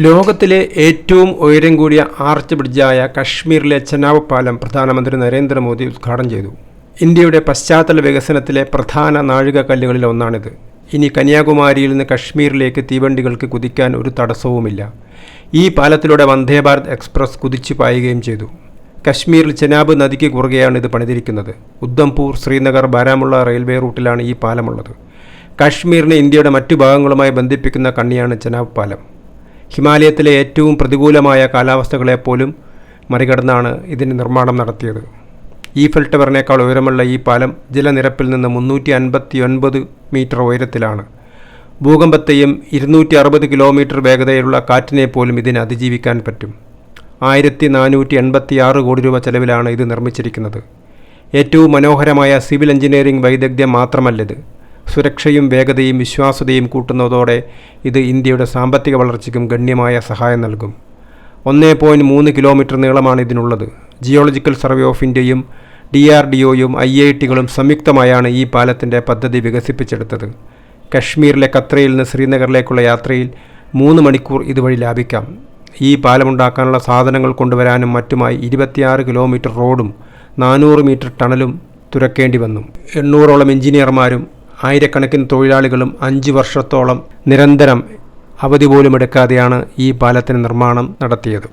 ലോകത്തിലെ ഏറ്റവും ഉയരം കൂടിയ ആർച്ച് ബ്രിഡ്ജായ കശ്മീരിലെ ചെനാബ് പാലം പ്രധാനമന്ത്രി നരേന്ദ്രമോദി ഉദ്ഘാടനം ചെയ്തു. ഇന്ത്യയുടെ പശ്ചാത്തല വികസനത്തിലെ പ്രധാന നാഴികക്കല്ലുകളിൽ ഒന്നാണിത്. ഇനി കന്യാകുമാരിയിൽ നിന്ന് കശ്മീരിലേക്ക് തീവണ്ടികൾക്ക് കുതിക്കാൻ ഒരു തടസ്സവുമില്ല. ഈ പാലത്തിലൂടെ വന്ദേ ഭാരത് എക്സ്പ്രസ് കുതിച്ചു പായുകയും ചെയ്തു. കശ്മീരിൽ ചെനാബ് നദിക്ക് കുറുകെയാണ് ഇത് പണിതിരിക്കുന്നത്. ഉദ്ധംപൂർ, ശ്രീനഗർ, ബാരാമുള്ള റെയിൽവേ റൂട്ടിലാണ് ഈ പാലമുള്ളത്. കശ്മീരിനെ ഇന്ത്യയുടെ മറ്റു ഭാഗങ്ങളുമായി ബന്ധിപ്പിക്കുന്ന കണ്ണിയാണ് ചെനാബ് പാലം. ഹിമാലയത്തിലെ ഏറ്റവും പ്രതികൂലമായ കാലാവസ്ഥകളെപ്പോലും മറികടന്നാണ് ഇതിന് നിർമ്മാണം നടത്തിയത്. ഈഫൽ ടവറിനേക്കാൾ ഉയരമുള്ള ഈ പാലം ജലനിരപ്പിൽ നിന്ന് 359 മീറ്റർ ഉയരത്തിലാണ്. ഭൂകമ്പത്തെയും 260 കിലോമീറ്റർ വേഗതയിലുള്ള കാറ്റിനെ പോലും ഇതിന് അതിജീവിക്കാൻ പറ്റും. 1486 കോടി രൂപ ചെലവിലാണ് ഇത് നിർമ്മിച്ചിരിക്കുന്നത്. ഏറ്റവും മനോഹരമായ സിവിൽ എഞ്ചിനീയറിംഗ് വൈദഗ്ധ്യം മാത്രമല്ലത്, സുരക്ഷയും വേഗതയും വിശ്വാസ്യതയും കൂട്ടുന്നതോടെ ഇത് ഇന്ത്യയുടെ സാമ്പത്തിക വളർച്ചയ്ക്കും ഗണ്യമായ സഹായം നൽകും. 1.3 കിലോമീറ്റർ നീളമാണ് ഇതിനുള്ളത്. ജിയോളജിക്കൽ സർവേ ഓഫ് ഇന്ത്യയും DRDOയും IITകളും സംയുക്തമായാണ് ഈ പാലത്തിൻ്റെ പദ്ധതി വികസിപ്പിച്ചെടുത്തത്. കശ്മീരിലെ കത്രയിൽ നിന്ന് ശ്രീനഗറിലേക്കുള്ള യാത്രയിൽ 3 മണിക്കൂർ ഇതുവഴി ലാഭിക്കാം. ഈ പാലമുണ്ടാക്കാനുള്ള സാധനങ്ങൾ കൊണ്ടുവരാനും മറ്റുമായി 26 കിലോമീറ്റർ റോഡും 400 മീറ്റർ ടണലും തുരക്കേണ്ടി വന്നു. 800ഓളം എഞ്ചിനീയർമാരും ആയിരക്കണക്കിന് തൊഴിലാളികളും 5 വർഷത്തോളം നിരന്തരം അവധി പോലും എടുക്കാതെയാണ് ഈ പാലത്തിന് നിർമ്മാണം നടത്തിയത്.